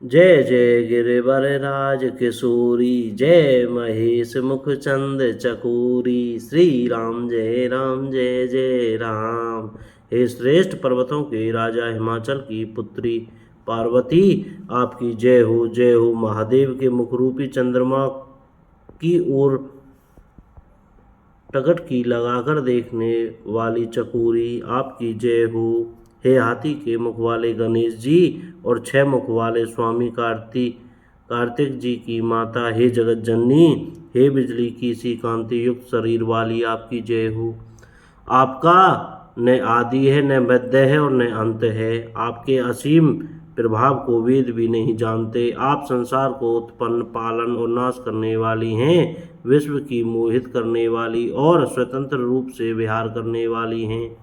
जय जय गिरिवर राज किशोरी, जय महेश मुख चंद चकोरी। श्री राम जय जय राम। हे श्रेष्ठ पर्वतों के राजा, हिमाचल की पुत्री पार्वती, आपकी जय हो जय हो। महादेव के मुखरूपी चंद्रमा की ओर टकटकी लगाकर देखने वाली चकोरी, आपकी जय हो। हे हाथी के मुख वाले गणेश जी और 6 मुख वाले स्वामी कार्तिक जी की माता, हे जगत जननी, हे बिजली की सी कांति युक्त शरीर वाली, आपकी जय हो। आपका न आदि है, न मध्य है और न अंत है। आपके असीम प्रभाव को वेद भी नहीं जानते। आप संसार को उत्पन्न, पालन और नाश करने वाली हैं, विश्व की मोहित करने वाली और स्वतंत्र रूप से विहार करने वाली हैं।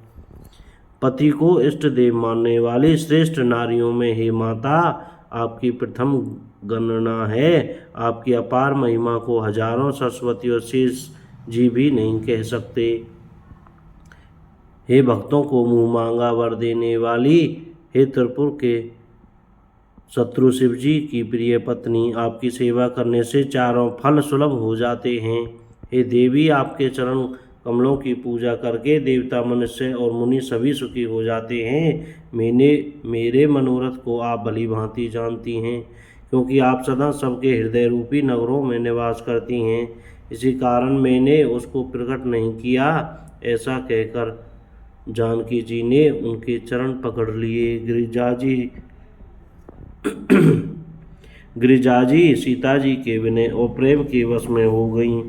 पति को इष्ट देव मानने वाली श्रेष्ठ नारियों में हे माता, आपकी प्रथम गणना है। आपकी अपार महिमा को हजारों सरस्वती और शेष जी भी नहीं कह सकते। हे भक्तों को मुँह मांगा वर देने वाली, हे त्रिपुर के शत्रु शिव जी की प्रिय पत्नी, आपकी सेवा करने से चारों फल सुलभ हो जाते हैं। हे देवी, आपके चरण कमलों की पूजा करके देवता, मनुष्य और मुनि सभी सुखी हो जाते हैं। मेरे मनोरथ को आप भली भांति जानती हैं, क्योंकि आप सदा सबके हृदय रूपी नगरों में निवास करती हैं। इसी कारण मैंने उसको प्रकट नहीं किया। ऐसा कहकर जानकी जी ने उनके चरण पकड़ लिए। गिरिजाजी सीता जी के विनय और प्रेम के वश में हो गईं।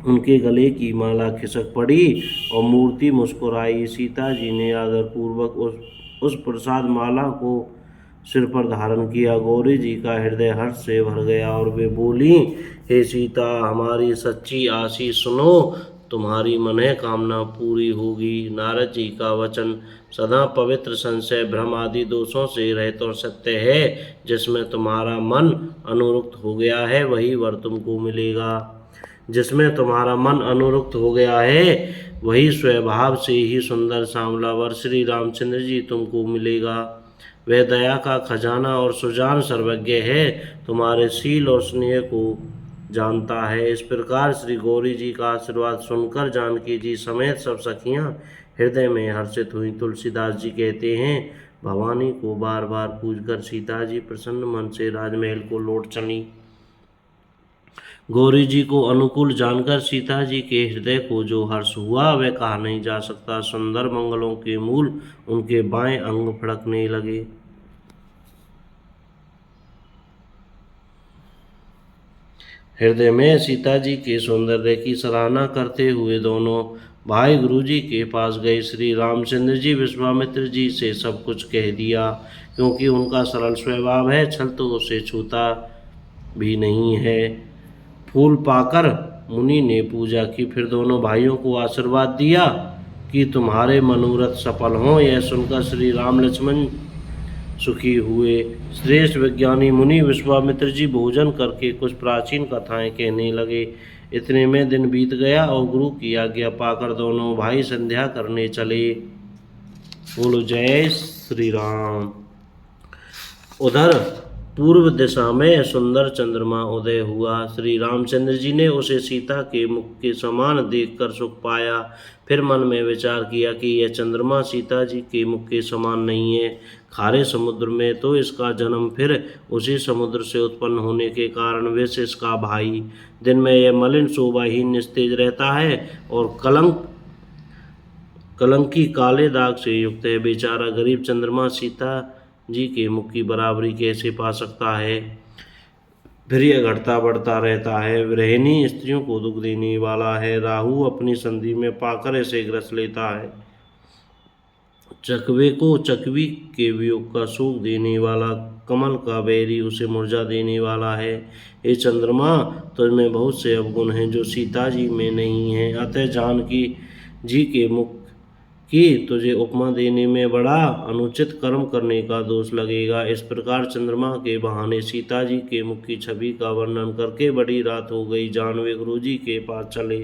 उनके गले की माला खिसक पड़ी और मूर्ति मुस्कुराई। सीता जी ने आदरपूर्वक उस प्रसाद माला को सिर पर धारण किया। गौरी जी का हृदय हर्ष से भर गया और वे बोली, हे सीता, हमारी सच्ची आशीष सुनो, तुम्हारी मनः कामना पूरी होगी। नारद जी का वचन सदा पवित्र, संशय भ्रम आदि दोषों से रहित और सत्य है। जिसमें तुम्हारा मन अनुरक्त हो गया है वही वर तुमको मिलेगा। जिसमें तुम्हारा मन अनुरक्त हो गया है वही स्वभाव से ही सुंदर सांवला वर श्री रामचंद्र जी तुमको मिलेगा। वह दया का खजाना और सुजान सर्वज्ञ है, तुम्हारे शील और स्नेह को जानता है। इस प्रकार श्री गौरी जी का आशीर्वाद सुनकर जानकी जी समेत सब सखियां हृदय में हर्षित हुई। तुलसीदास जी कहते हैं, भवानी को बार बार पूजकर सीता जी प्रसन्न मन से राजमहल को लौट चली। गौरी जी को अनुकूल जानकर सीता जी के हृदय को जो हर्ष हुआ वह कहा नहीं जा सकता। सुंदर मंगलों के मूल उनके बाएं अंग फड़कने लगे। हृदय में सीता जी के सौंदर्य की सराहना करते हुए दोनों भाई गुरु जी के पास गए। श्री रामचंद्र जी विश्वामित्र जी से सब कुछ कह दिया, क्योंकि उनका सरल स्वभाव है, छल तो उसे छूता भी नहीं है। फूल पाकर मुनि ने पूजा की, फिर दोनों भाइयों को आशीर्वाद दिया कि तुम्हारे मनोरथ सफल हों। यह सुनकर श्री राम लक्ष्मण सुखी हुए। श्रेष्ठ विज्ञानी मुनि विश्वामित्र जी भोजन करके कुछ प्राचीन कथाएं कहने लगे। इतने में दिन बीत गया और गुरु की आज्ञा पाकर दोनों भाई संध्या करने चले। बोलो जय श्री राम। उधर पूर्व दिशा में सुंदर चंद्रमा उदय हुआ। श्री रामचंद्र जी ने उसे सीता के मुख के समान देखकर सुख पाया। फिर मन में विचार किया कि यह चंद्रमा सीता जी के मुख के समान नहीं है। खारे समुद्र में तो इसका जन्म, फिर उसी समुद्र से उत्पन्न होने के कारण विष इसका भाई। दिन में यह मलिन शोभाहीन निस्तेज रहता है और कलंकी काले दाग से युक्त है। बेचारा गरीब चंद्रमा सीता जी के मुख की बराबरी कैसे पा सकता है। फिर यह घटता बढ़ता रहता है, गृहिणी स्त्रियों को दुख देने वाला है। राहु अपनी संधि में पाकर इसे ग्रस लेता है। चकवे को चकवी के वियोग का शोक देने वाला, कमल का बैरी उसे मुरझा देने वाला है। ये चंद्रमा, तुझमें बहुत से अवगुण हैं जो सीता जी में नहीं है। अतः जानकी जी के मुख कि तुझे उपमा देने में बड़ा अनुचित कर्म करने का दोष लगेगा। इस प्रकार चंद्रमा के बहाने सीता जी के मुख की छवि का वर्णन करके बड़ी रात हो गई। जानवे गुरु जी के पास चले।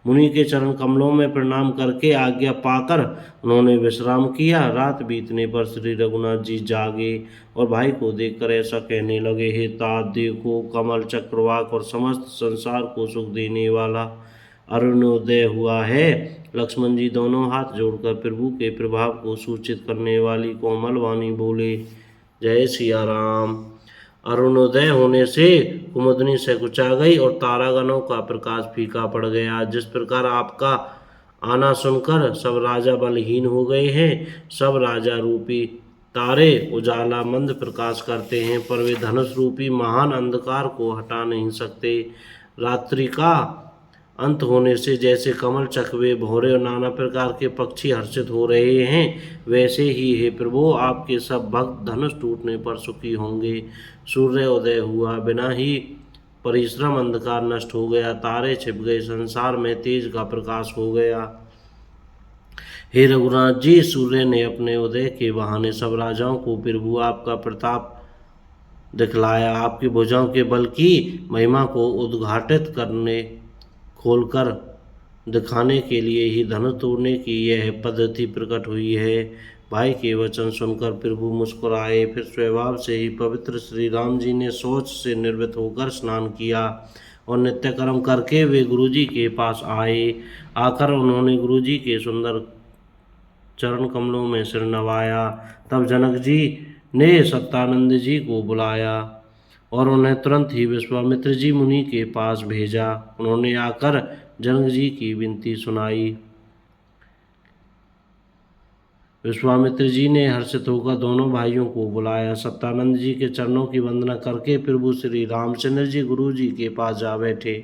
मुनि के चरण कमलों में प्रणाम करके आज्ञा पाकर उन्होंने विश्राम किया। रात बीतने पर श्री रघुनाथ जी जागे और भाई को देखकर ऐसा कहने लगे, हे तात, देखो कमल चक्रवाक और समस्त संसार को सुख देने वाला अरुणोदय हुआ है। लक्ष्मण जी दोनों हाथ जोड़कर प्रभु के प्रभाव को सूचित करने वाली कोमल वाणी बोले, जय सिया राम। अरुणोदय होने से कुमुदनी सकुचा गई और तारागणों का प्रकाश फीका पड़ गया। जिस प्रकार आपका आना सुनकर सब राजा बलहीन हो गए हैं, सब राजा रूपी तारे उजाला मंद प्रकाश करते हैं, पर वे धनुष रूपी महान अंधकार को हटा नहीं सकते। रात्रि का अंत होने से जैसे कमल चकवे भौरे और नाना प्रकार के पक्षी हर्षित हो रहे हैं, वैसे ही हे प्रभु आपके सब भक्त धनुष टूटने पर सुखी होंगे। सूर्य उदय हुआ, बिना ही परिश्रम अंधकार नष्ट हो गया, तारे छिप गए, संसार में तेज का प्रकाश हो गया। हे रघुनाथ जी, सूर्य ने अपने उदय के बहाने सब राजाओं को प्रभु आपका प्रताप दिखलाया। आपकी भुजाओं के बल की महिमा को उद्घाटित करने खोलकर दिखाने के लिए ही धनुष तोड़ने की यह पद्धति प्रकट हुई है। भाई के वचन सुनकर प्रभु मुस्कुराए। फिर स्वभाव से ही पवित्र श्री राम जी ने शौच से निर्वृत होकर स्नान किया और नित्य कर्म करके वे गुरुजी के पास आए। आकर उन्होंने गुरुजी के सुंदर चरण कमलों में सिर नवाया। तब जनक जी ने सत्यानंद जी को बुलाया और उन्हें तुरंत ही विश्वामित्र जी मुनि के पास भेजा। उन्होंने आकर जनक जी की विनती सुनाई। विश्वामित्र जी ने हर्षित होकर दोनों भाइयों को बुलाया। सत्यानंद जी के चरणों की वंदना करके प्रभु श्री रामचंद्र जी गुरु जी के पास जा बैठे।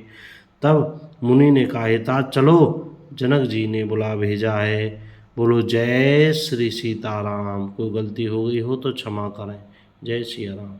तब मुनि ने कहा, तात चलो, जनक जी ने बुला भेजा है। बोलो जय श्री सीताराम। कोई गलती हो गई हो तो क्षमा करें। जय सिया राम।